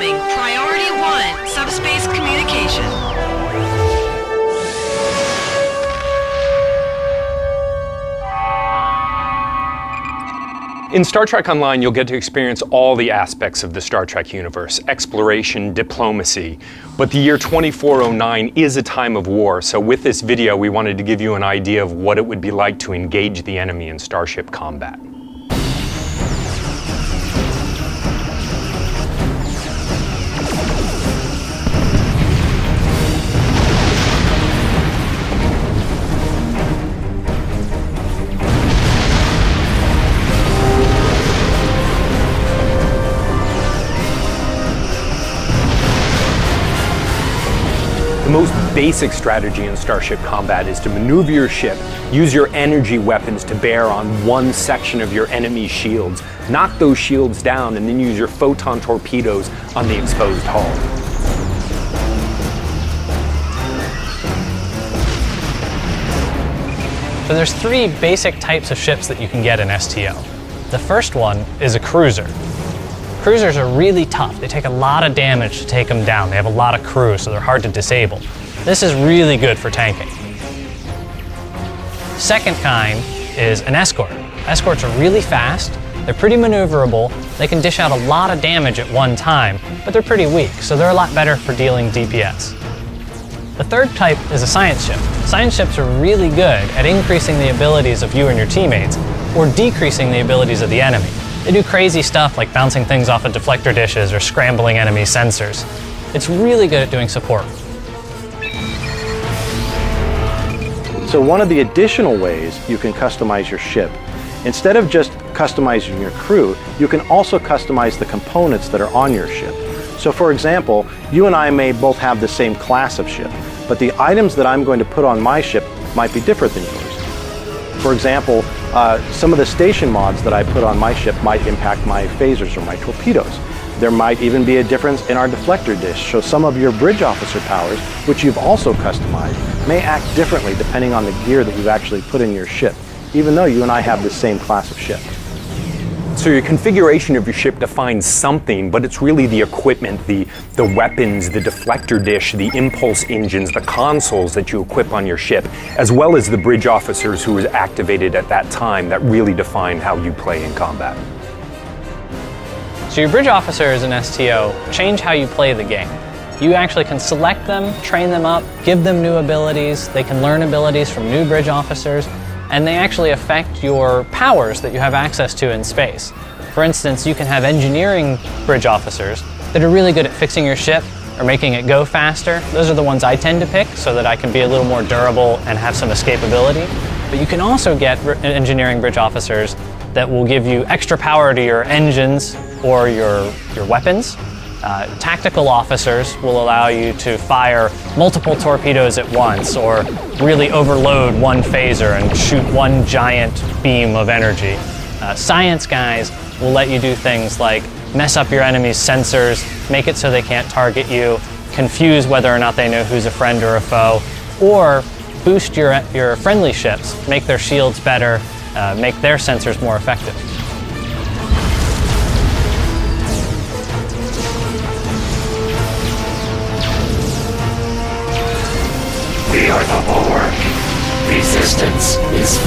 Incoming Priority 1 Subspace Communication. In Star Trek Online, you'll get to experience all the aspects of the Star Trek universe, exploration, diplomacy. But the year 2409 is a time of war, so with this video, we wanted to give you an idea of what it would be like to engage the enemy in Starship combat. The most basic strategy in Starship combat is to maneuver your ship, use your energy weapons to bear on one section of your enemy's shields, knock those shields down, and then use your photon torpedoes on the exposed hull. So there's three basic types of ships that you can get in STO. The first one is a cruiser. Cruisers are really tough. They take a lot of damage to take them down. They have a lot of crew, so they're hard to disable. This is really good for tanking. Second kind is an escort. Escorts are really fast, they're pretty maneuverable, they can dish out a lot of damage at one time, but they're pretty weak, so they're a lot better for dealing DPS. The third type is a science ship. Science ships are really good at increasing the abilities of you and your teammates, or decreasing the abilities of the enemy. They do crazy stuff like bouncing things off of deflector dishes or scrambling enemy sensors. It's really good at doing support. So one of the additional ways you can customize your ship, instead of just customizing your crew, you can also customize the components that are on your ship. So for example, you and I may both have the same class of ship, but the items that I'm going to put on my ship might be different than yours. For example, some of the station mods that I put on my ship might impact my phasers or my torpedoes. There might even be a difference in our deflector dish, so some of your bridge officer powers, which you've also customized, may act differently depending on the gear that you've actually put in your ship, even though you and I have the same class of ship. So your configuration of your ship defines something, but it's really the equipment, the weapons, the deflector dish, the impulse engines, the consoles that you equip on your ship, as well as the bridge officers who was activated at that time that really define how you play in combat. So your bridge officers in STO change how you play the game. You actually can select them, train them up, give them new abilities, they can learn abilities from new bridge officers, and they actually affect your powers that you have access to in space. For instance, you can have engineering bridge officers that are really good at fixing your ship or making it go faster. Those are the ones I tend to pick so that I can be a little more durable and have some escapability. But you can also get engineering bridge officers that will give you extra power to your engines or your weapons. Tactical officers will allow you to fire multiple torpedoes at once or really overload one phaser and shoot one giant beam of energy. Science guys will let you do things like mess up your enemy's sensors, make it so they can't target you, confuse whether or not they know who's a friend or a foe, or boost your friendly ships, make their shields better, make their sensors more effective. We are the bulwark. Resistance is